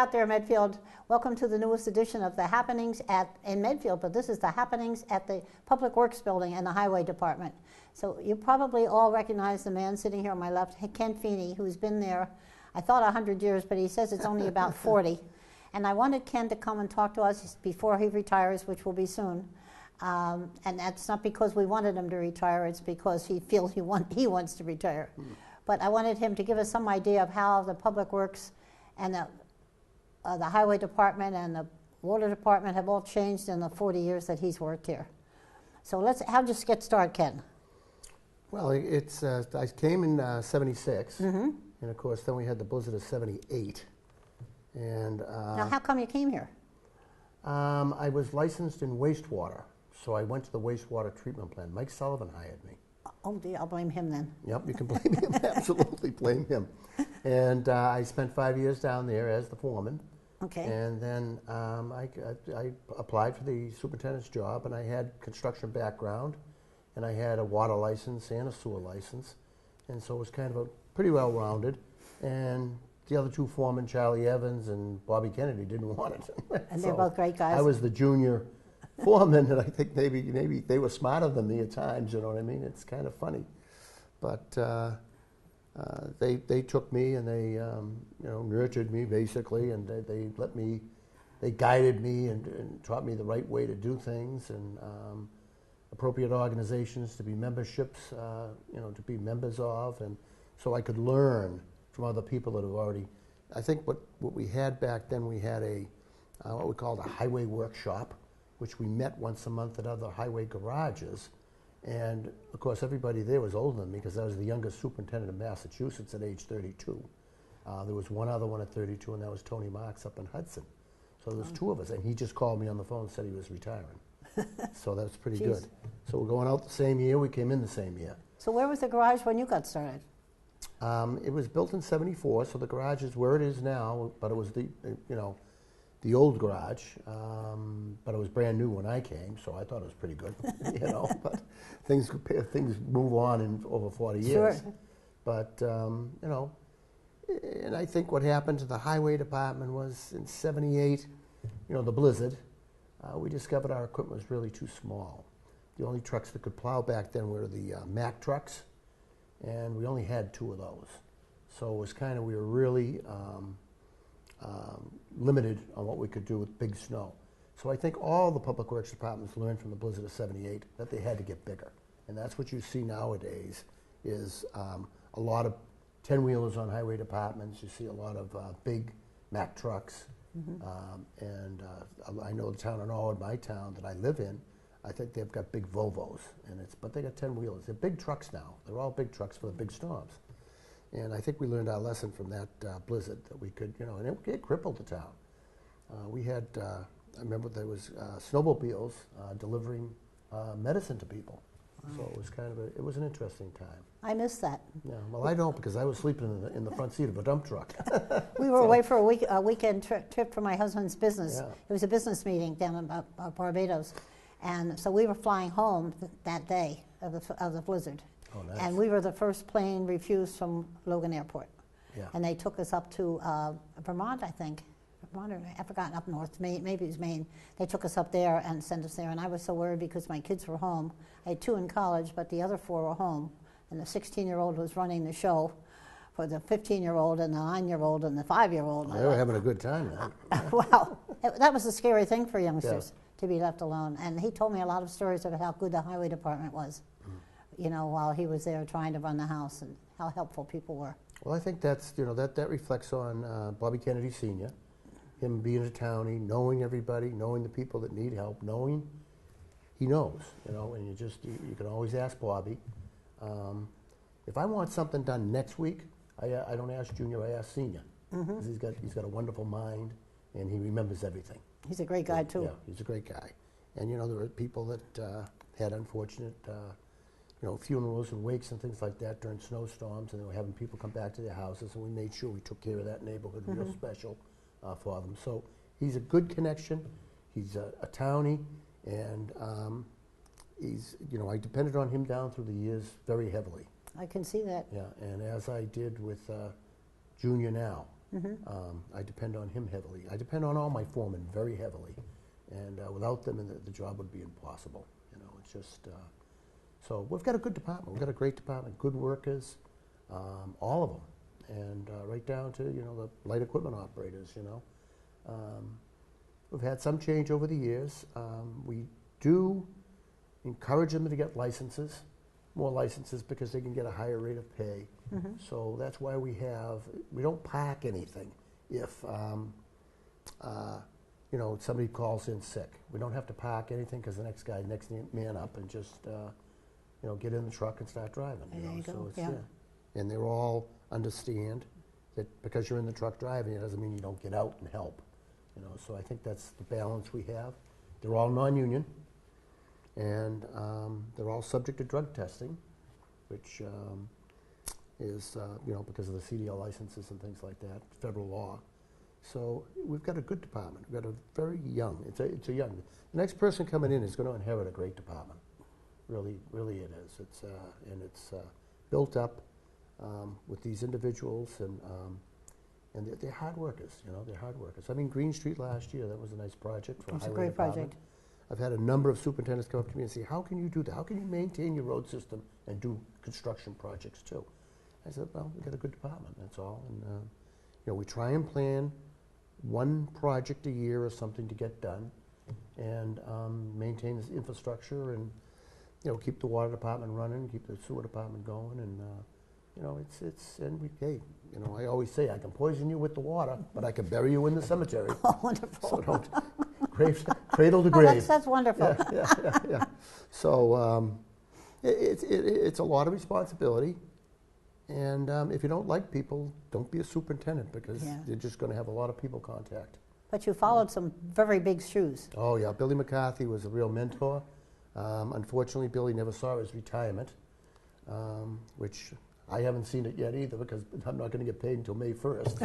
out there, Medfield. Welcome to the newest edition of the happenings in Medfield, but this is the happenings at the Public Works Building and the Highway Department. So you probably all recognize the man sitting here on my left, Ken Feeney, who's been there, I thought 100 years, but he says it's only about 40. And I wanted Ken to come and talk to us before he retires, which will be soon. And that's not because we wanted him to retire, it's because he feels he wants to retire. But I wanted him to give us some idea of how the Public Works and the Highway Department and the Water Department have all changed in the 40 years that he's worked here. So how'd you get started, Ken? Well, I came in '76, and of course then we had the blizzard of '78. And now, how come you came here? I was licensed in wastewater, so I went to the wastewater treatment plant. Mike Sullivan hired me. Oh, dear, I'll blame him then. Yep, you can blame him. Absolutely blame him. And I spent 5 years down there as the foreman. Okay. And then I applied for the superintendent's job, and I had construction background, and I had a water license and a sewer license, and so it was kind of a pretty well-rounded. And the other two foremen, Charlie Evans and Bobby Kennedy, didn't want it. And they're both great guys. I was the junior foreman, and I think maybe they were smarter than me at times. You know what I mean? It's kind of funny, but they took me and they nurtured me basically, and they guided me and taught me the right way to do things, and appropriate organizations to be memberships, to be members of, and so I could learn from other people that have already. I think what we had back then, we had what we called a highway workshop, which we met once a month at other highway garages. And of course, everybody there was older than me because I was the youngest superintendent of Massachusetts at age 32. There was one other one at 32, and that was Tony Marks up in Hudson. So there was two of us, and he just called me on the phone and said he was retiring. So that was pretty good. So we're going out the same year, we came in the same year. So where was the garage when you got started? It was built in '74, so the garage is where it is now, but it was the old garage, but it was brand new when I came, so I thought it was pretty good, but things move on in over 40 years. Sure. But, and I think what happened to the highway department was in '78, the blizzard, we discovered our equipment was really too small. The only trucks that could plow back then were the Mack trucks, and we only had 2 of those. So it was we were really limited on what we could do with big snow. So I think all the public works departments learned from the blizzard of '78 that they had to get bigger. And that's what you see nowadays is a lot of 10-wheelers on highway departments. You see a lot of big Mack trucks. And I know the town of Owen, my town that I live in, I think they've got big Volvos, but they got 10-wheelers. They're big trucks now. They're all big trucks for the big storms. And I think we learned our lesson from that blizzard, that we could, and it crippled the town. We had, I remember there was snowmobiles delivering medicine to people. Wow. So it was it was an interesting time. I missed that. Yeah, well, I don't, because I was sleeping in the front seat of a dump truck. We were away for a weekend trip for my husband's business. Yeah. It was a business meeting down in Barbados. And so we were flying home that day of the blizzard. Oh, nice. And we were the first plane refused from Logan Airport. Yeah. And they took us up to Vermont, I think. Vermont, or I've forgotten, up north, maybe it was Maine. They took us up there and sent us there. And I was so worried because my kids were home. I had 2 in college, but the other 4 were home. And the 16-year-old was running the show for the 15-year-old and the 9-year-old and the 5-year-old. Well, they were having a good time then. Wow. That was a scary thing for youngsters. Yeah. To be left alone. And he told me a lot of stories about how good the highway department was, while he was there trying to run the house, and how helpful people were. Well, I think that's, that reflects on Bobby Kennedy Sr., him being a townie, knowing everybody, knowing the people that need help, knowing he knows, and you can always ask Bobby. If I want something done next week, I don't ask Junior, I ask Senior, because he's got a wonderful mind, and he remembers everything. He's a great guy, too. Yeah, he's a great guy. And, there were people that had unfortunate, funerals and wakes and things like that during snowstorms, and they were having people come back to their houses, and we made sure we took care of that neighborhood real special for them. So he's a good connection. He's a townie, and I depended on him down through the years very heavily. I can see that. Yeah, and as I did with Junior now, I depend on him heavily. I depend on all my foremen very heavily, and without them, the job would be impossible. You know, it's just so we've got a good department. We've got a great department, good workers, all of them, and right down to the light equipment operators. We've had some change over the years. We do encourage them to get more licenses, because they can get a higher rate of pay. So that's why we don't park anything if somebody calls in sick. We don't have to park anything, because the next man up and just get in the truck and start driving. There you go. So it's, and they're all understand that because you're in the truck driving, it doesn't mean you don't get out and help. So I think that's the balance we have. They're all non-union, and they're all subject to drug testing, which is because of the CDL licenses and things like that, federal law. So we've got a good department. We've got a very young. It's a young. The next person coming in is going to inherit a great department. Really, really, it is. It's built up with these individuals, and they're hard workers. They're hard workers. I mean, Green Street last year, that was a nice project for a highway department. Project. I've had a number of superintendents come up to me and say, how can you do that? How can you maintain your road system and do construction projects too? I said, well, we've got a good department, that's all. And we try and plan one project a year or something to get done, and maintain this infrastructure, and keep the water department running, keep the sewer department going, and I always say I can poison you with the water, but I can bury you in the cemetery. Oh, wonderful. So don't cradle to grave. That's wonderful. Yeah. So it's a lot of responsibility, and if you don't like people, don't be a superintendent, because you're just going to have a lot of people contact. But you followed some very big shoes. Oh yeah, Billy McCarthy was a real mentor. Unfortunately, Billy never saw his retirement, which I haven't seen it yet either, because I'm not going to get paid until May 1st.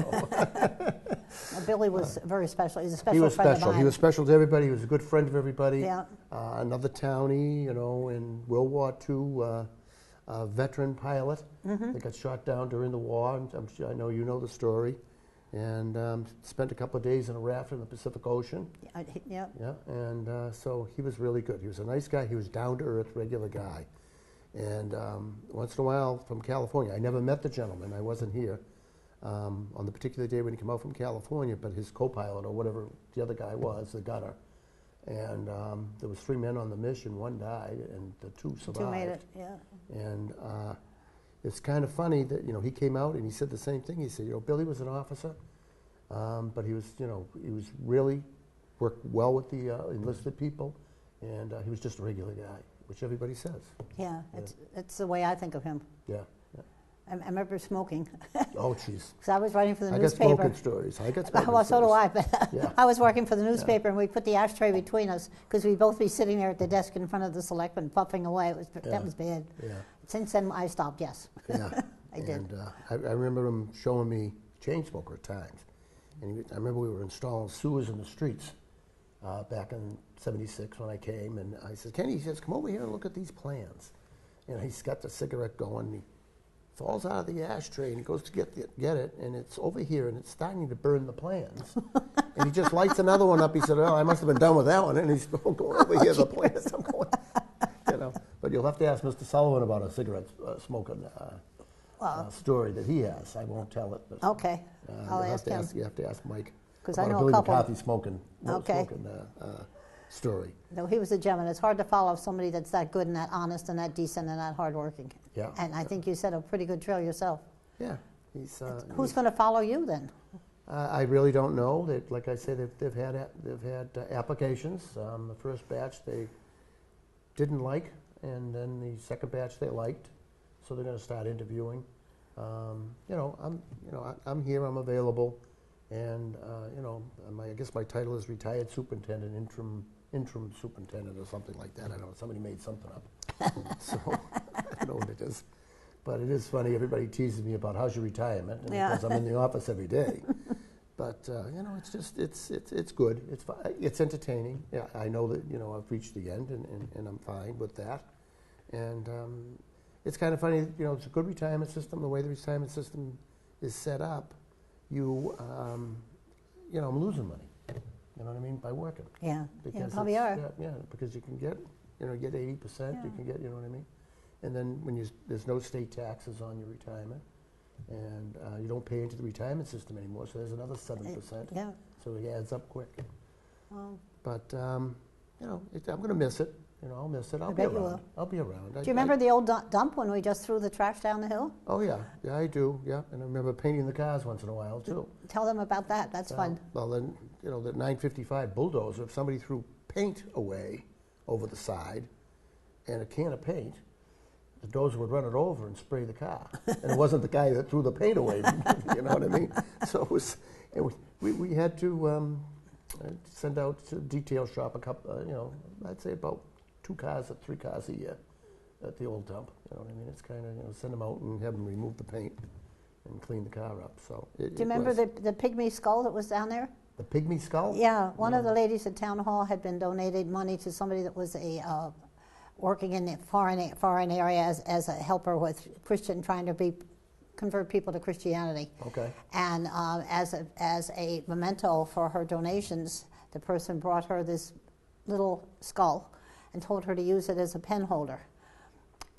So. Billy was very special. He's a special He was friend special. of mine. He was special to everybody. He was a good friend of everybody. Yeah. Another townie, in World War II, veteran pilot that got shot down during the war. And I know you know the story. And spent a couple of days in a raft in the Pacific Ocean. Yeah. Yeah, and so he was really good. He was a nice guy. He was down-to-earth, regular guy. And once in a while from California, I never met the gentleman. I wasn't here on the particular day when he came out from California, but his co-pilot, or whatever the other guy was, the gunner. And there was 3 men on the mission. 1 died, and the 2 survived. 2 made it, yeah. And it's kind of funny that he came out and he said the same thing. He said, Billy was an officer, but he was really worked well with the enlisted people, and he was just a regular guy, which everybody says. Yeah, it's the way I think of him. Yeah. I remember smoking. Oh, jeez. Because I was writing for the I newspaper. got smoking stories. Well, so do I. But Yeah. I was working for the newspaper, and we put the ashtray between us, because we'd both be sitting there at the desk in front of the selectmen, puffing away. That was bad. Yeah. Since then, I stopped. Yes. Yeah. I did. And I remember him showing me chain smoker at times. And I remember we were installing sewers in the streets back in '76 when I came. And I said, Kenny, he says, come over here and look at these plans. And he's got the cigarette going. And he falls out of the ashtray and he goes to get it, and it's over here and it's starting to burn the plans. And he just lights another one up. He said, I must have been done with that one. And he's going over here, the plans. I'm going, But you'll have to ask Mr. Sullivan about a cigarette smoking story that he has. I won't tell it. But, Okay, I'll ask him. You have to ask Mike 'Cause about I know a Billy couple. McCarthy smoking story. No, he was a gentleman. It's hard to follow somebody that's that good and that honest and that decent and that hardworking. Yeah. And I think you set a pretty good trail yourself. Yeah. He's, Who's going to follow you then? I really don't know. Like I said, they've had applications. The first batch they didn't like, and then the second batch they liked. So they're going to start interviewing. I'm here. I'm available, and I guess my title is retired superintendent, interim superintendent, or something like that. I don't know. Somebody made something up, so I don't know what it is. But it is funny. Everybody teases me about how's your retirement, and because I'm in the office every day. But it's just it's good. It's entertaining. Yeah, I know that I've reached the end, and I'm fine with that. And it's kind of funny. It's a good retirement system. The way the retirement system is set up, I'm losing money. You know what I mean, by working. Yeah, Because you probably are. Yeah, because you can get 80%. You can get, you know what I mean. And then there's no state taxes on your retirement, and you don't pay into the retirement system anymore. So there's another 7%. Yeah. So it adds up quick. Well, But I'm going to miss it. I'll miss it. I'll be bet you around. will. I'll be around. do you remember the old dump when we just threw the trash down the hill? Oh yeah, I do. Yeah, and I remember painting the cars once in a while too. Tell them about that. That's fun. Well, then the 955 bulldozer. If somebody threw paint away over the side, and a can of paint, the dozer would run it over and spray the car. And it wasn't the guy that threw the paint away. You know what I mean? So we had to send out to detail shop a couple. I'd say about 2 cars or 3 cars a year at the old dump. You know what I mean? It's kind of send them out and have them remove the paint and clean the car up. So do you remember the pygmy skull that was down there? The pygmy skull? Yeah, one of the ladies at town hall had been donated money to somebody that was working in the foreign area as a helper with Christian, trying to convert people to Christianity. Okay. And as a memento for her donations, the person brought her this little skull and told her to use it as a pen holder.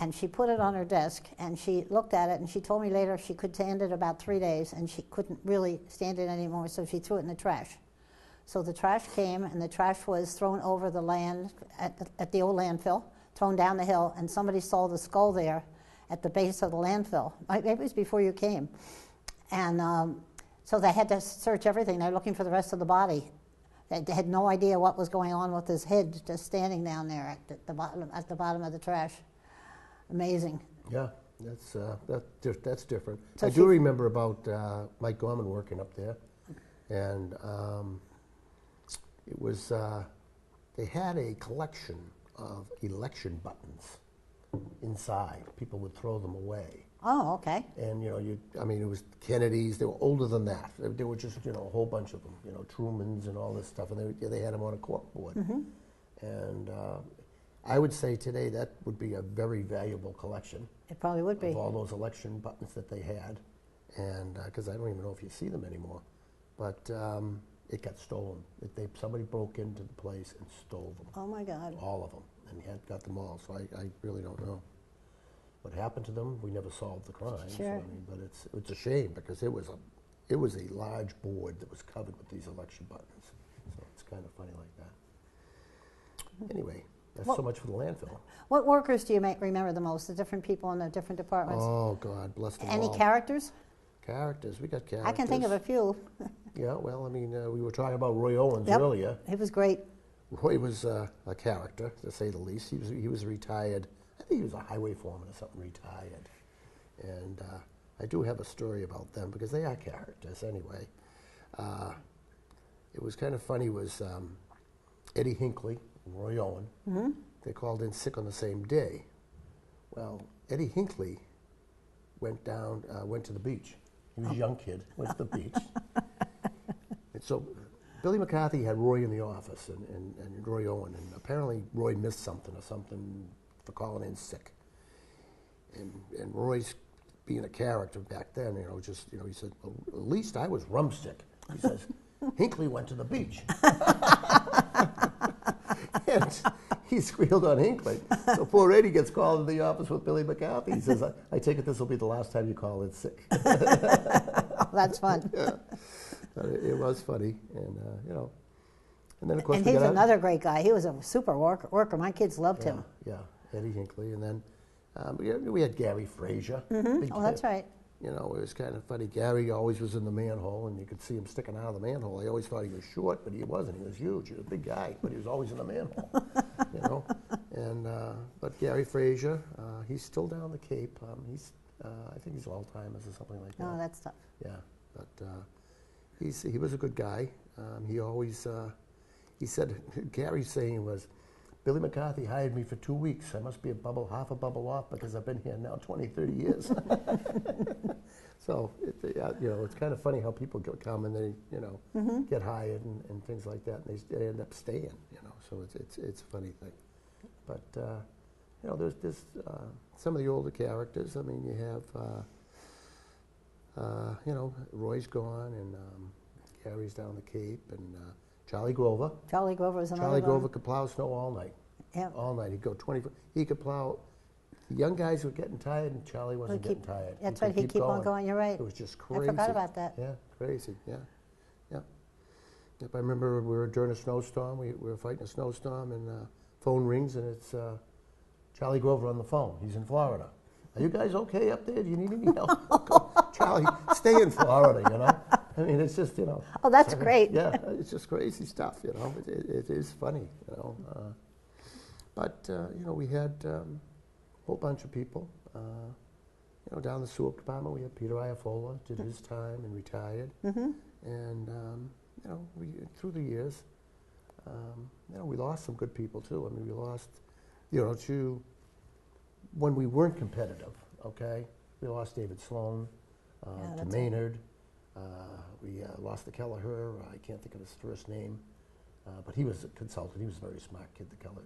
And she put it on her desk, and she looked at it, and she told me later she could stand it about 3 days, and she couldn't really stand it anymore, so she threw it in the trash. So the trash came, and the trash was thrown over the land at the old landfill, thrown down the hill, and somebody saw the skull there at the base of the landfill. Maybe it was before you came. And so they had to search everything. They were looking for the rest of the body. They had no idea what was going on with his head just standing down there at the bottom of the trash. Amazing. Yeah, that's different. So I do remember about Mike Gorman working up there, and it was they had a collection of election buttons inside. People would throw them away. Oh, okay. And it was Kennedys. They were older than that. They were just a whole bunch of them. Trumans and all this stuff. And they had them on a corkboard. Mm-hmm. And I would say today that would be a very valuable collection. It probably would be. Of all those election buttons that they had, and because I don't even know if you see them anymore, but it got stolen. Somebody broke into the place and stole them. Oh my God! All of them, and got them all. So I really don't know what happened to them. We never solved the crime. Sure. So, but it's a shame because it was a large board that was covered with these election buttons. So it's kind of funny like that. Anyway. That's so much for the landfill. What workers do you remember the most? The different people in the different departments? Oh, God, bless them all. Any characters? Characters. We got characters. I can think of a few. Yeah, well, we were talking about Roy Owens earlier. He was great. Roy was a character, to say the least. He was retired. I think he was a highway foreman or something, retired. And I do have a story about them because they are characters anyway. It was kind of funny was Eddie Hinckley, Roy Owen, mm-hmm. They called in sick on the same day. Well, Eddie Hinckley went to the beach. He was a young kid, went to the beach. And so Billy McCarthy had Roy in the office and Roy Owen, and apparently Roy missed something for calling in sick. And Roy's being a character back then, he said, well, at least I was rum sick. He says, Hinckley went to the beach. And he squealed on Hinckley. So poor Eddie gets called to the office with Billy McCarthy. He says, I take it this will be the last time you call in sick. That's fun. Yeah. It was funny. And, and then, of course, and he's another great guy. He was a super worker. My kids loved him. Yeah, Eddie Hinckley. And then we had Gary Frazier. Mm-hmm. Oh, that's right. It was kind of funny. Gary always was in the manhole, and you could see him sticking out of the manhole. I always thought he was short, but he wasn't. He was huge. He was a big guy, but he was always in the manhole, And but Gary Frazier, he's still down the Cape. I think he's Alzheimer's or something like that. Oh, that's tough. Yeah, but he was a good guy. He always he said Gary's saying was, Billy McCarthy hired me for 2 weeks. I must be half a bubble off because I've been here now 20, 30 years. So, it's kind of funny how people come and they, mm-hmm. get hired and things like that, and they end up staying, So it's a funny thing. But, there's some of the older characters. I mean, you have you know, Roy's gone, and Gary's down the Cape, and Charlie Grover. Charlie Grover is another Charlie one. Grover could plow snow all night. Yep. All night. He'd go 20. He could plow. The young guys were getting tired, and Charlie wasn't getting tired. That's right. He'd keep on going. You're right. It was just crazy. I forgot about that. Yeah, crazy. Yeah, yeah. Yep, I remember we were during a snowstorm. We were fighting a snowstorm, and phone rings, and it's Charlie Grover on the phone. He's in Florida. Are you guys okay up there? Do you need any help? Charlie, stay in Florida, you know? I mean, it's just, you know. Oh, that's great. Yeah, it's just crazy stuff, you know. It is funny, you know. But, you know, we had a whole bunch of people. You know, down in the sewer department, we had Peter Iafola, did his time and retired. Mm-hmm. And, you know, through the years, you know, we lost some good people, too. I mean, we lost, you know, when we weren't competitive, okay? We lost David Sloan to Maynard. We lost the Kelleher. I can't think of his first name, but he was a consultant. He was a very smart kid, the Kelleher.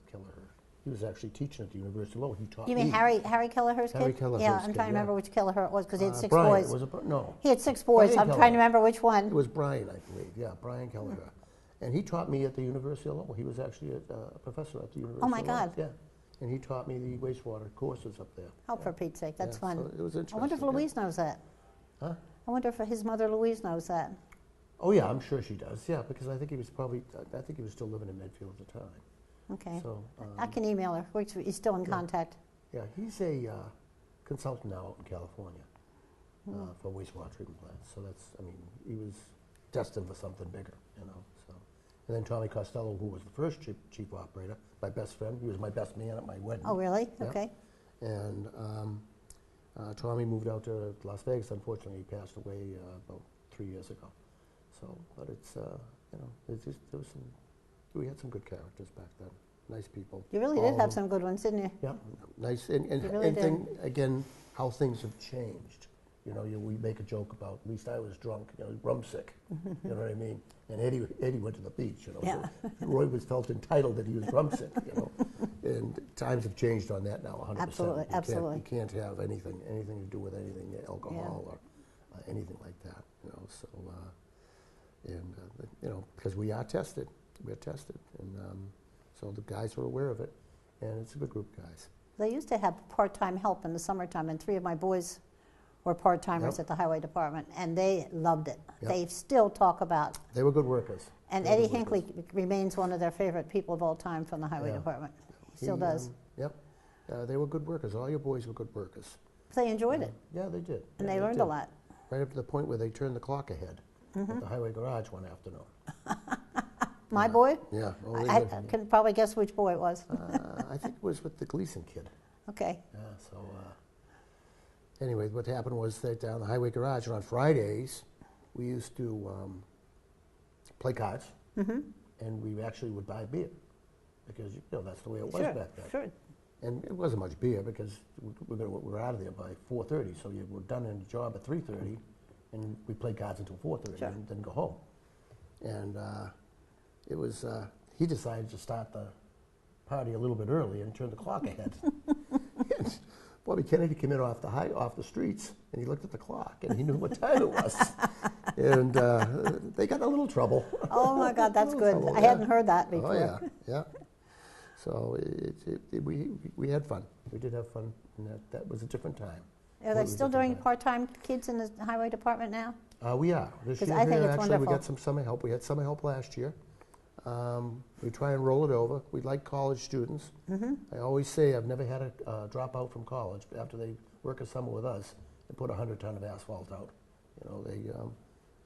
He was actually teaching at the University of Lowell. He taught me. You mean Harry Kelleher's kid? Harry Kelleher's yeah, I'm kid, trying to remember which Kelleher it was because he had 6 Brian, boys. Was it, no. He had 6 boys. Brian I'm Kelleher. trying to remember which one. It was Brian, I believe. Yeah, Brian Kelleher. And he taught me at the University of Lowell. He was actually a professor at the University Oh, my of Lowell. God. Yeah. And he taught me the wastewater courses up there. Oh, for Pete's sake, that's fun. So it was interesting. I wonder if Louise knows that. Huh? I wonder if his mother Louise knows that. Oh yeah, I'm sure she does. Yeah, because I think he was still living in Medfield at the time. Okay. So I can email her. He's still in contact. yeah, he's a consultant now out in California for wastewater treatment plants. So that's, I mean, he was destined for something bigger, you know. So, and then Tommy Costello, who was the first chief operator, my best friend. He was my best man at my wedding. Oh, really? Yeah. Okay. And Tommy moved out to Las Vegas. Unfortunately, he passed away about 3 years ago. So, but it's you know, it's just, we had some good characters back then. Nice people. You really did have some good ones, didn't you? Yeah, nice. And really did. Again, how things have changed. You know, we make a joke about, at least I was drunk, you know, rum sick. You know what I mean? And Eddie went to the beach, you know. Yeah. So Roy felt entitled that he was rum sick, you know. And times have changed on that now, 100%. Absolutely, absolutely. You can't have anything to do with anything, alcohol or anything like that, you know. So, you know, because we are tested. We're tested. And so the guys were aware of it. And it's a good group of guys. They used to have part-time help in the summertime, and 3 of my boys were part-timers at the highway department, and they loved it. Yep. They still talk about. They were good workers. And Eddie Hinckley remains one of their favorite people of all time from the highway department. He still does. Yep. They were good workers. All your boys were good workers. They enjoyed it. Yeah, they did. And Yeah, they learned a lot. Right up to the point where they turned the clock ahead at the highway garage one afternoon. My boy? Yeah. I can probably guess which boy it was. I think it was with the Gleason kid. Okay. Yeah, so anyway, what happened was that down the highway garage, and on Fridays, we used to play cards, and we actually would buy beer, because, you know, that's the way it was back then. Sure. And it wasn't much beer, because we were out of there by 4:30, so you were done in the job at 3:30, and we played cards until 4:30, and then go home. And it was, he decided to start the party a little bit early and turn the clock ahead. And Bobby Kennedy came in off the streets, and he looked at the clock, and he knew what time it was. And they got in a little trouble. Oh my God, that's good. Trouble, I hadn't heard that before. Oh yeah. So we had fun. We did have fun, and that was a different time. Are they still doing part-time kids in the highway department now? We are. This year, I think it's actually, wonderful. we got some summer help. We had summer help last year. We try and roll it over. We like college students. I always say I've never had a drop out from college after they work a summer with us and put 100 ton of asphalt out. You know,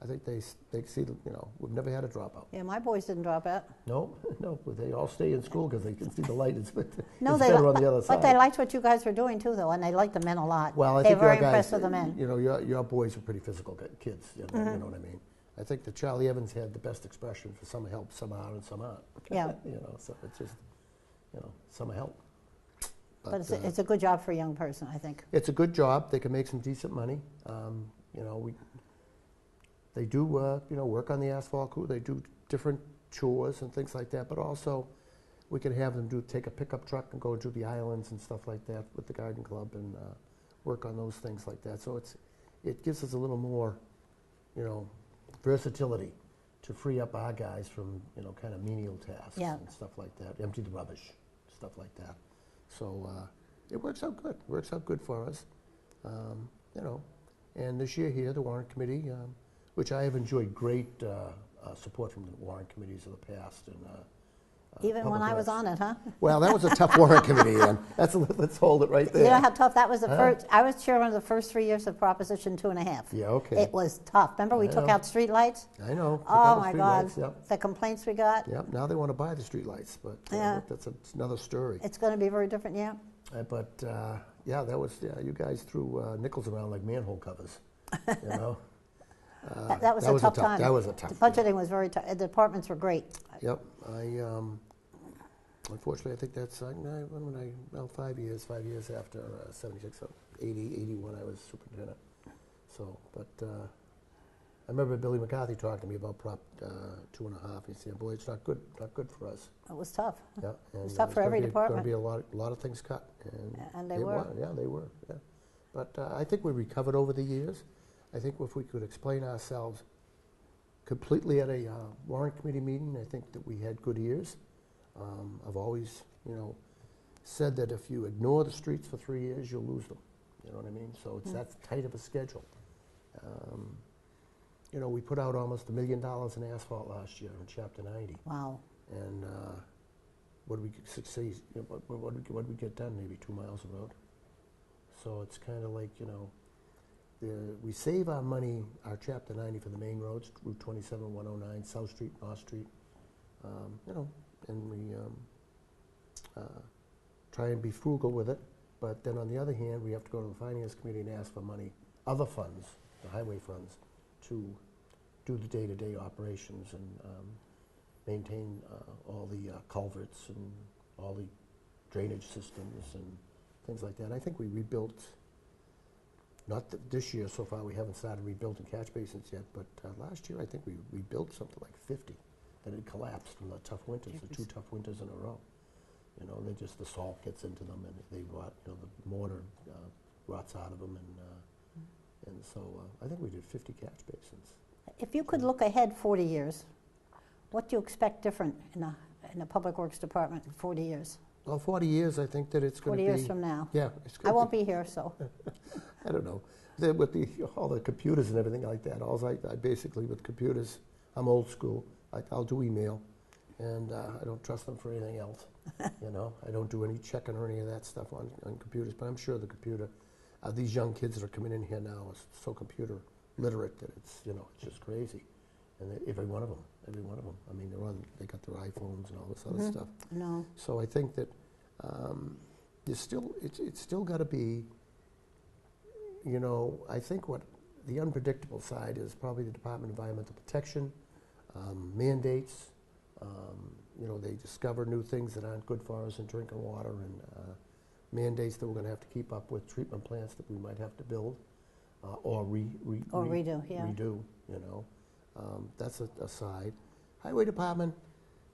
I think they see, you know, we've never had a dropout. Yeah, my boys didn't drop out. No, but they all stay in school because they can see the light. It's No, better on the other side. But they liked what you guys were doing too, though, and they liked the men a lot. Well, I they think were very your guys, impressed with the men. You know, your boys were pretty physical kids. You know what I mean? I think that Charlie Evans had the best expression for some help, some out, and some out. Yeah. You know, so it's just, you know, some help. But it's a good job for a young person, I think. It's a good job. They can make some decent money. You know, they do, you know, work on the asphalt crew. They do different chores and things like that. But also, we can have them take a pickup truck and go to the islands and stuff like that with the garden club and work on those things like that. So it gives us a little more, versatility to free up our guys from, kind of menial tasks Yeah. and stuff like that, empty the rubbish, stuff like that. So it works out good. Works out good for us, And this year here, the warrant committee, which I have enjoyed great support from the warrant committees of the past, and Even when I was on it, huh? Well, that was a tough warrant committee, and let's hold it right there. You know how tough that was? I was chairman of the first 3 years of Proposition 2.5. Yeah, okay. It was tough. Remember we took out street lights? I know. Oh my God! Lights, yep. The complaints we got. Yep. Now they want to buy the street lights, but that's another story. It's going to be very different, yeah. That was you guys threw nickels around like manhole covers, That was a tough time. That was a tough. The budgeting was very tough. The departments were great. Yep. Unfortunately, I think that's 5 years after 76, so 80, 81, I was superintendent. So, but I remember Billy McCarthy talking to me about Prop 2.5. He said, "Boy, it's not good for us." It was tough. Yeah, it was tough for every department. Going to be a lot of things cut, and they were. Yeah, they were. Yeah, but I think we recovered over the years. I think if we could explain ourselves completely at a warrant committee meeting, I think that we had good years. I've always, said that if you ignore the streets for 3 years, you'll lose them. You know what I mean? So it's that tight of a schedule. We put out almost $1 million in asphalt last year in Chapter 90. Wow. And what did we succeed? What did we get done? Maybe 2 miles of road. So it's kind of like, we save our money, our Chapter 90 for the main roads, Route 27, 109, South Street, North Street, and we try and be frugal with it. But then on the other hand, we have to go to the Finance Committee and ask for money, other funds, the highway funds, to do the day-to-day operations and maintain all the culverts and all the drainage systems and things like that. I think we rebuilt, this year so far we haven't started rebuilding catch basins yet, but last year I think we rebuilt something like 50 that had collapsed from the tough winters, the 2 tough winters in a row. The salt gets into them and they rot, the mortar rots out of them, and so I think we did 50 catch basins. If you could look ahead 40 years, what do you expect different in the Public Works Department in 40 years? Well, 40 years, I think that it's going to be... 40 years from now. Yeah. I won't be here, so... I don't know. With all the computers and everything like that, I basically, with computers, I'm old school. I'll do email, and I don't trust them for anything else. I don't do any checking or any of that stuff on computers, but I'm sure the computer... these young kids that are coming in here now are so computer literate that it's just crazy. And every one of them. I mean, they got their iPhones and all this other stuff. No. So I think that it's still got to be, I think what the unpredictable side is probably the Department of Environmental Protection, mandates. They discover new things that aren't good for us in drinking water, and mandates that we're going to have to keep up with, treatment plants that we might have to build or redo. Yeah. Redo. That's a side. Highway Department,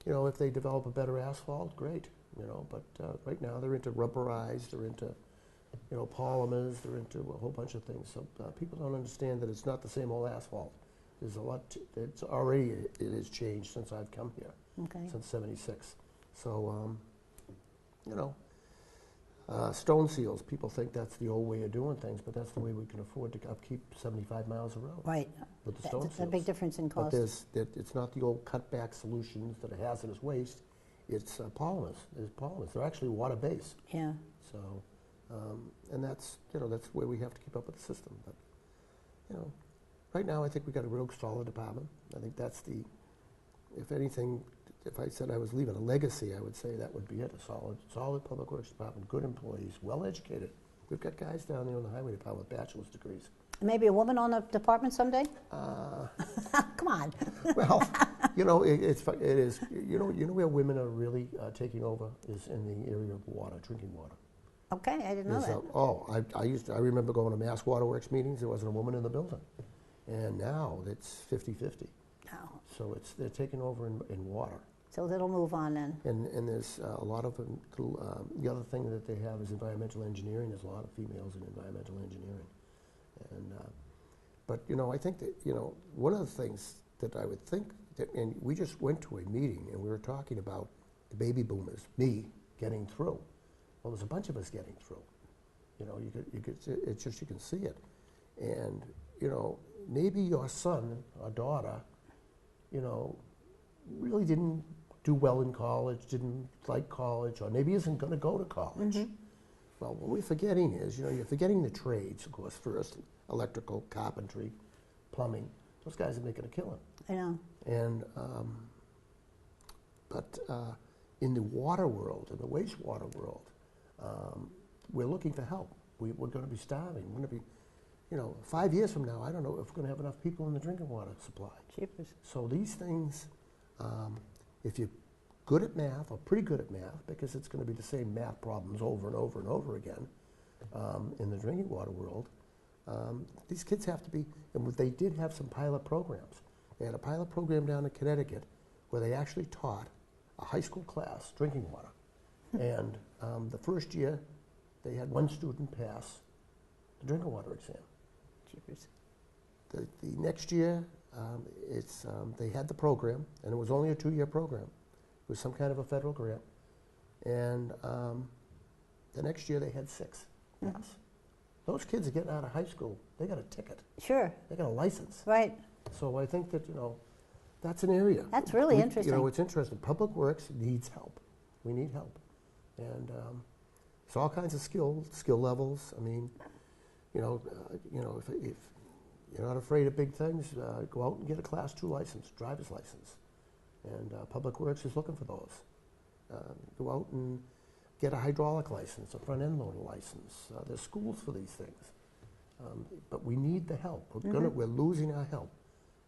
if they develop a better asphalt, great. But right now they're into rubberized, they're into, polymers, they're into a whole bunch of things. So people don't understand that it's not the same old asphalt. There's a lot. It has changed since I've come here. Okay. Since '76. So stone seals. People think that's the old way of doing things, but that's the way we can afford to upkeep 75 miles of road. Right. With the stone seals. That's a big difference in cost. But it's not the old cutback solutions that are hazardous waste. It's polymers. There's polymers. They're actually water-based. Yeah. So, and that's where we have to keep up with the system. But right now I think we got a real solid department. I think that's if anything. If I said I was leaving a legacy, I would say that would be it, a solid public works department, good employees, well-educated. We've got guys down there in the highway department with bachelor's degrees. Maybe a woman on the department someday? Come on. Well, it is, where women are really taking over is in the area of water, drinking water. Okay, I didn't know that. I remember going to Mass Waterworks meetings, there wasn't a woman in the building. And now it's 50-50. Oh. So they're taking over in water. So that'll move on then. And there's a lot of the other thing that they have is environmental engineering. There's a lot of females in environmental engineering, and But, you know, I think that, you know, one of the things that I would think, that, and we just went to a meeting and we were talking about the baby boomers, me, getting through. Well, there's a bunch of us getting through. You know, it's just, you can see it. And, you know, maybe your son or daughter, you know, really didn't do well in college, didn't like college, or maybe isn't going to go to college. Mm-hmm. Well, what we're forgetting is, you know, you're forgetting the trades, of course, first, electrical, carpentry, plumbing. Those guys are making a killing. I know. And, but in the water world, in the wastewater world, we're looking for help. We're going to be starving. We're going to be, you know, 5 years from now, I don't know if we're going to have enough people in the drinking water supply. Jeepers. So these things, if you're good at math, or pretty good at math, because it's going to be the same math problems over and over and over again in the drinking water world, these kids have to be, and they did have some pilot programs. They had a pilot program down in Connecticut where they actually taught a high school class drinking water. And the first year, they had one student pass the drinking water exam. Jeepers. The next year, they had the program, and it was only a 2-year program. It was some kind of a federal grant. And the next year, they had 6 pass. Mm-hmm. Those kids are getting out of high school. They got a ticket. Sure. They got a license. Right. So I think that, you know, that's an area. That's really interesting. You know, it's interesting. Public Works needs help. We need help. And it's all kinds of skill levels. I mean, you know, if you're not afraid of big things, go out and get a Class 2 license, driver's license. And Public Works is looking for those. Go out and get a hydraulic license, a front-end loader license. There's schools for these things. But we need the help. We're losing our help.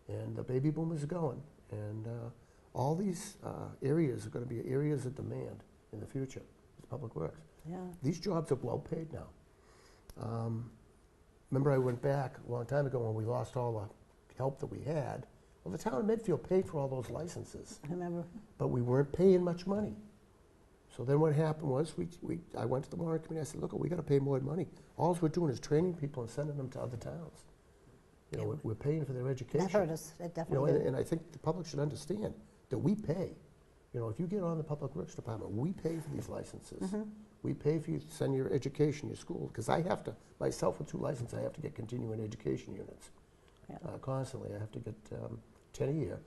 And the baby boomers are going. And all these areas are going to be areas of demand in the future. It's Public Works. Yeah. These jobs are well paid now. Remember, I went back a long time ago when we lost all the help that we had. Well, the town of Medfield paid for all those licenses. I remember. But we weren't paying much money. So then what happened was I went to the warrant committee. I said, look, we got to pay more money. All we're doing is training people and sending them to other towns. You know, we're paying for their education. That hurt us. It You definitely know, did. and I think the public should understand that we pay. You know, if you get on the Public Works Department, we pay for these licenses. Mm-hmm. We pay for you to send your education, your school, because I have to, myself with 2 licenses, I have to get continuing education units. Yeah. Constantly, I have to get 10 a year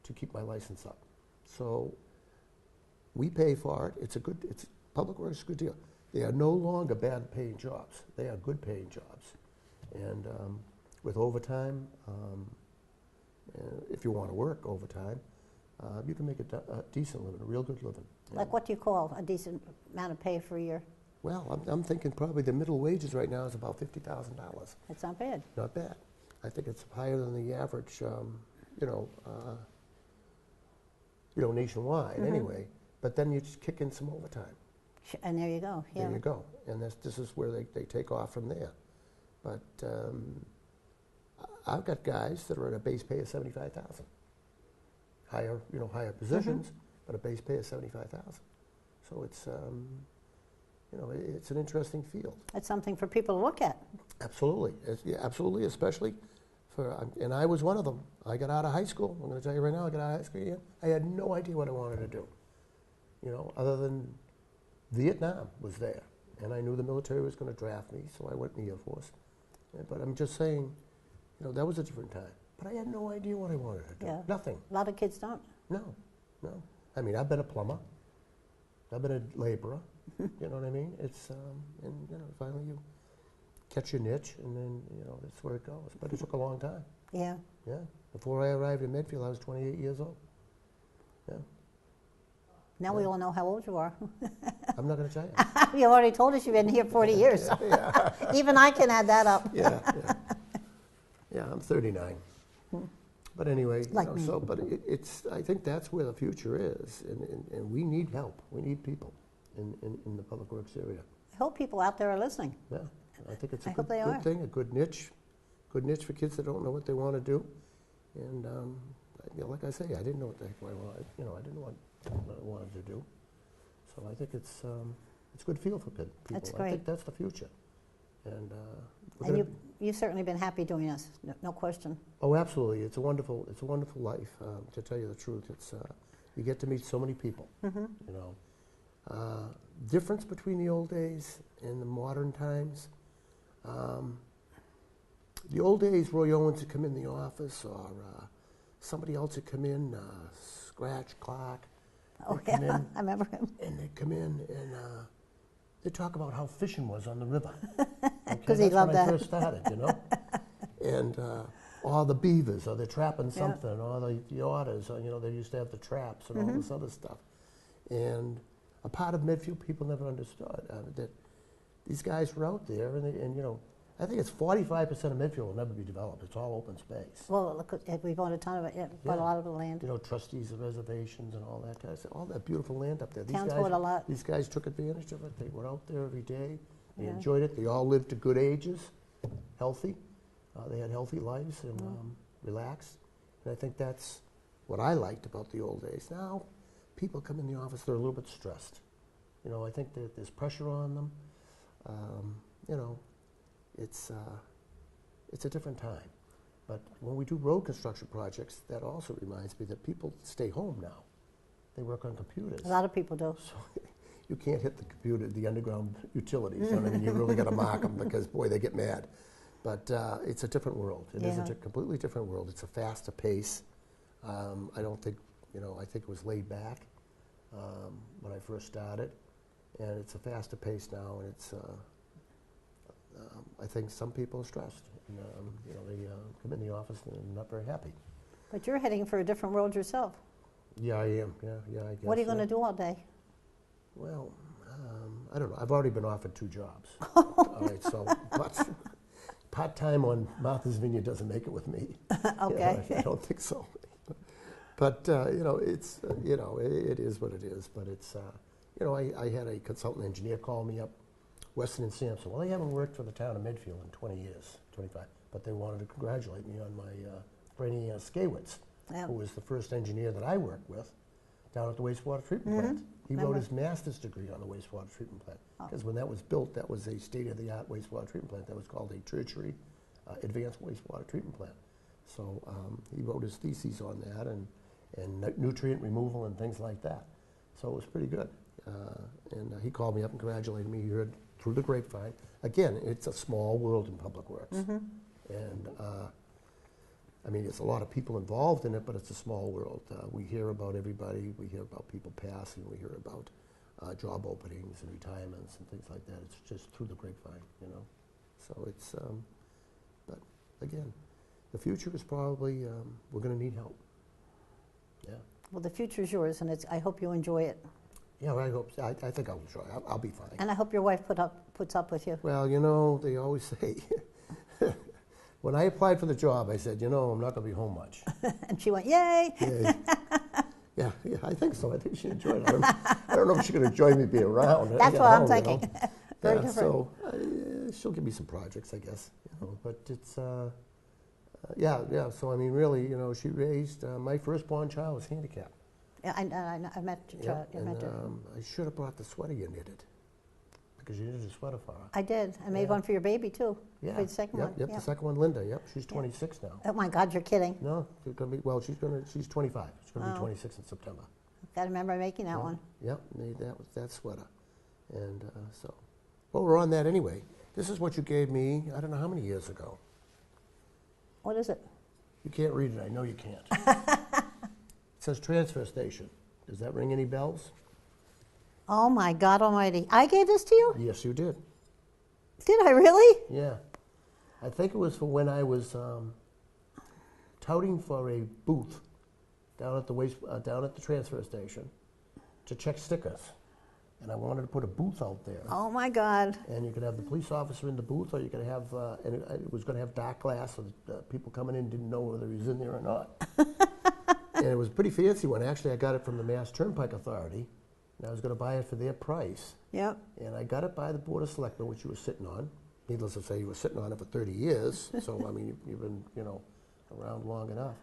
to keep my license up. So we pay for it. Public Works is a good deal. They are no longer bad paying jobs. They are good paying jobs. And with overtime, if you want to work overtime, you can make a decent living, a real good living. Like what do you call a decent amount of pay for a year? Well, I'm thinking probably the middle wages right now is about $50,000. It's not bad. Not bad. I think it's higher than the average, nationwide anyway. But then you just kick in some overtime. And there you go. Yeah. There you go. And this is where they take off from there. But I've got guys that are at a base pay of $75,000. Higher positions, but a base pay of $75,000. So it's, it's an interesting field. It's something for people to look at. Absolutely, absolutely, especially and I was one of them. I got out of high school. I'm going to tell you right now, I got out of high school. I had no idea what I wanted to do. You know, other than Vietnam was there, and I knew the military was going to draft me, so I went in the Air Force. But I'm just saying, that was a different time. But I had no idea what I wanted to do. Yeah. Nothing. A lot of kids don't. No. I mean, I've been a plumber. I've been a laborer. You know what I mean? It's finally you catch your niche, and then that's where it goes. But it took a long time. Yeah. Yeah. Before I arrived in Medfield, I was 28 years old. Yeah. Now we all know how old you are. I'm not going to tell you. You already told us you've been here 40 years. Yeah. Even I can add that up. Yeah. I'm 39. But anyway, Like me. I think that's where the future is, and we need help. We need people in the public works area. I hope people out there are listening. Yeah, I think it's a hope they good are. thing, a good niche for kids that don't know what they want to do. And like I say, I didn't know what the heck I wanted. I didn't know what I wanted to do. So I think it's a good field for people. That's I great. think that's the future. And, And you've certainly been happy doing this, no question. oh, absolutely. It's a wonderful life. To tell you the truth, it's you get to meet so many people. Mm-hmm. You know, difference between the old days and the modern times. The old days, Roy Owens would come in the office, or somebody else would come in, Scratch Clark. Oh, They'd come yeah, in, I remember him. and they'd come in and they'd talk about how fishing was on the river. Because he loved That's when I that. first started, you know. And all the beavers, or they're trapping Yeah. something, or the otters, or, you know, they used to have the traps and all Mm-hmm. this other stuff. And a part of Medfield people never understood that these guys were out there, and you know, I think it's 45% of Medfield will never be developed. It's all open space. Well, look, we've owned a ton of it, bought Yeah. a lot of the land. You know, trustees of reservations and all that kind of stuff. All that beautiful land up there. Towns bought a lot. These guys took advantage of it. They were out there every day. They Yeah. enjoyed it. They all lived to good ages, healthy. They had healthy lives and relaxed. And I think that's what I liked about the old days. Now, people come in the office, they're a little bit stressed. You know, I think that there's pressure on them. You know, it's a different time. But when we do road construction projects, that also reminds me that people stay home now. They work on computers. A lot of people do. So you can't hit the computer, the underground utilities. I mean, you really got to mark them because, boy, they get mad. But it's a different world. It is Yeah. a completely different world. It's a faster pace. I don't think, you know, I think it was laid back when I first started. And it's a faster pace now, and it's, I think some people are stressed. And, you know, they come in the office and they're not very happy. But you're heading for a different world yourself. Yeah, I am. Yeah, I guess. What are you going to do all day? Well, I don't know. I've already been offered 2 jobs. All right, so part-time on Martha's Vineyard doesn't make it with me. Okay. You know, I don't think so. But, you know, it's, you know, it is what it is. But it's, you know, I had a consultant engineer call me up, Weston and Sampson. Well, they haven't worked for the town of Medfield in 20 years, 25. But they wanted to congratulate me on my Brainy Skawitz, Yeah. who was the first engineer that I worked with down at the wastewater treatment Mhm. plant. He Remember. wrote his master's degree on the wastewater treatment plant. Oh. Because when that was built, that was a state-of-the-art wastewater treatment plant. That was called a tertiary advanced wastewater treatment plant. So he wrote his theses on that and nutrient removal and things like that. So it was pretty good. And he called me up and congratulated me. He heard through the grapevine. Again, it's a small world in public works. Mm-hmm. And I mean, there's a lot of people involved in it, but it's a small world. We hear about everybody. We hear about people passing. We hear about job openings and retirements and things like that. It's just through the grapevine, you know. So it's, but again, the future is probably, we're going to need help. Yeah. Well, the future's yours, and I hope you enjoy it. Yeah, I hope. I think I'll enjoy it. I'll be fine. And I hope your wife puts up with you. Well, you know, they always say, when I applied for the job, I said, you know, I'm not going to be home much. And she went, yay! Yeah, I think so. I think she enjoyed it. I don't know if she's going to enjoy me being around. That's what I'm thinking. Very Yeah, different. so she'll give me some projects, I guess. You know, but it's, yeah. So I mean, really, you know, she raised my firstborn child was handicapped. Yeah, I met you. Yeah, I met you. I should have brought the sweater you knitted because you knitted a sweater for her. I did. I made Yeah. one for your baby, too. Yeah. For the second Yep, one. Yep, yeah. the second one, Linda. Yep, she's 26 now. Oh, my God, you're kidding. No, she's going to be. Well, she's 25. She's going to be Oh. 26 in September. I remember making that one. Yep, made that sweater, and so. Well, we're on that anyway. This is what you gave me. I don't know how many years ago. What is it? You can't read it. I know you can't. It says transfer station. Does that ring any bells? Oh, my God almighty. I gave this to you? Yes, you did. Did I really? Yeah, I think it was for when I was touting for a booth down at the transfer station to check stickers, and I wanted to put a booth out there. Oh, my God. And you could have the police officer in the booth, or you could have, and it was going to have dark glass, so that people coming in didn't know whether he was in there or not. And it was a pretty fancy one. Actually, I got it from the Mass Turnpike Authority, and I was going to buy it for their price. Yep. And I got it by the Board of Selectmen, which you were sitting on. Needless to say, you were sitting on it for 30 years. So, I mean, you've been, you know, around long enough.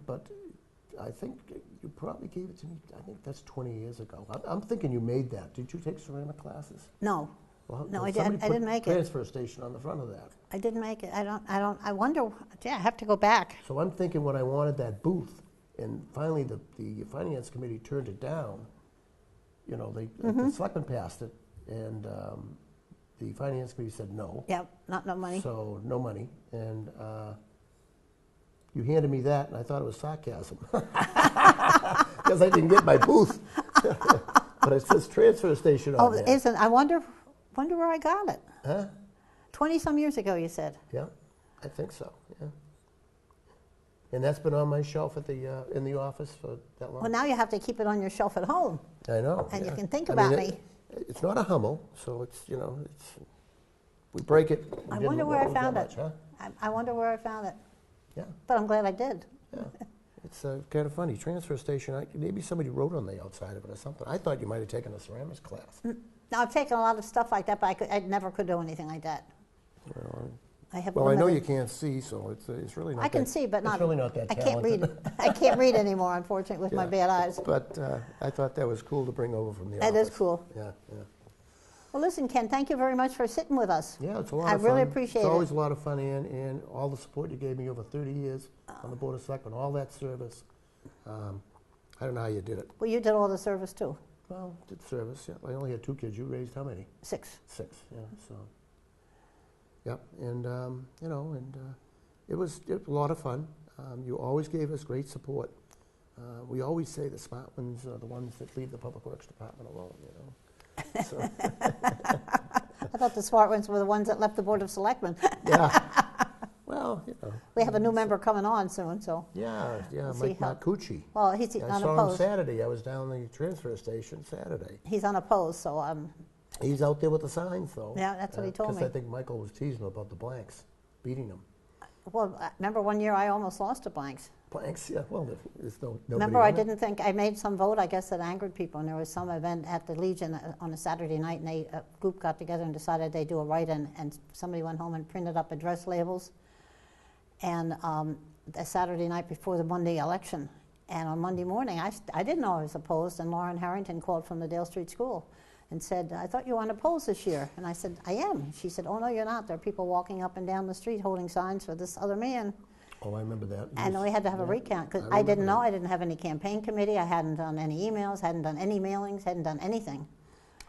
But I think you probably gave it to me, I think that's 20 years ago. I'm thinking you made that. Did you take ceramic classes? No. Well, No, I somebody didn't put make it. transfer station on the front of that. I didn't make it. I wonder, yeah, I have to go back. So I'm thinking when I wanted that booth, and finally the finance committee turned it down, you know, the selectmen passed it, and the finance committee said no. Yep, not no money. So no money, and you handed me that, and I thought it was sarcasm because I didn't get my booth. But it says transfer station on there. Isn't? I wonder where I got it. Huh? 20-some years ago, you said. Yeah, I think so. Yeah. And that's been on my shelf at the in the office for that long. Well, now you have to keep it on your shelf at home. I know. And yeah. you can think I about mean, me. It's not a Hummel, so it's, you know, it's, we break it. I wonder where I found it. Huh? I wonder where I found it. Yeah, But I'm glad I did. yeah. It's kind of funny. Transfer station, maybe somebody wrote on the outside of it or something. I thought you might have taken a ceramics class. Now, I've taken a lot of stuff like that, but I never could do anything like that. Well, I know you can't see, so it's really not I can see, but not. It's really not that I can't read. talented. I can't read anymore, unfortunately, with my Yeah. bad eyes. But I thought that was cool to bring over from the That office. is cool. Yeah, yeah. Well, listen, Ken, thank you very much for sitting with us. Yeah, it's a lot I of fun. really appreciate It's always it. a lot of fun, and all the support you gave me over 30 years on the Board of Selectmen, all that service. I don't know how you did it. Well, you did all the service too. Well, did service, yeah. I only had 2 kids. You raised how many? 6. 6, yeah, so. Yep, and, you know, and it was a lot of fun. You always gave us great support. We always say the smart ones are the ones that leave the Public Works Department alone, you know. So, I thought the smart ones were the ones that left the Board of Selectmen. yeah. Well, you know. We have a new member coming on soon, so. Yeah, We'll see Mike how- Marcucci. Well, he's I saw him unopposed. Saturday. I was down the transfer station Saturday. He's unopposed, so He's out there with the signs, though. Yeah, that's what he told me. Because I think Michael was teasing him about the blanks, beating them. well, remember one year I almost lost to blanks. Blanks, yeah, well, there's nobody Remember, on I it. didn't think, I made some vote, I guess, that angered people, and there was some event at the Legion on a Saturday night, and a group got together and decided they'd do a write-in, and somebody went home and printed up address labels, and the Saturday night before the Monday election, and on Monday morning, I didn't know I was opposed, and Lauren Harrington called from the Dale Street School and said, I thought you weren't opposed this year, and I said, I am. She said, oh, no, you're not. There are people walking up and down the street holding signs for this other man. Oh, I remember that. And we had to have a recount, because I didn't know, I didn't have any campaign committee, I hadn't done any emails, hadn't done any mailings, hadn't done anything.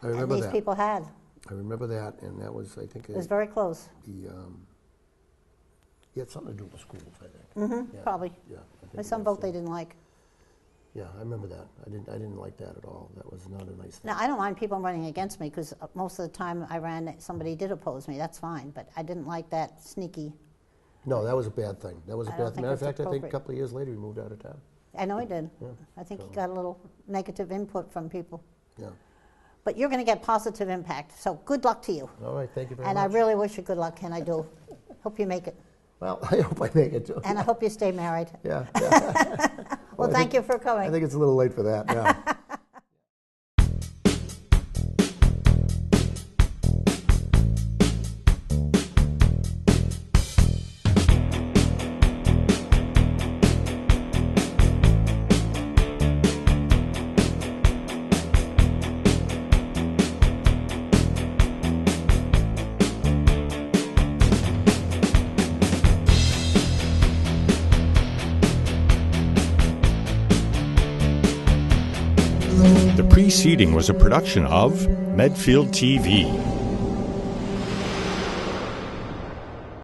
I remember And these that. people had. I remember that, and that was, I think, It was very close. he had something to do with the schools, I think. Yeah, Probably. Yeah. I think There's it some was, vote they didn't like. Yeah, I remember that. I didn't like that at all. That was not a nice thing. Now, I don't mind people running against me, because most of the time I ran, somebody did oppose me, that's fine, but I didn't like that sneaky. No, that was a bad thing. That was a I don't bad thing. think Matter of it's fact, I think a appropriate. couple of years later, he moved out of town. I know he did. Yeah, I think he so- got a little negative input from people. Yeah. But you're going to get positive impact, so good luck to you. All right, thank you very And much. I really wish you good luck, Ken, I do. Hope you make it. Well, I hope I make it too. And I hope you stay married. Yeah. yeah. Well, I thank think- you for coming. I think it's a little late for that now. The preceding was a production of Medfield TV.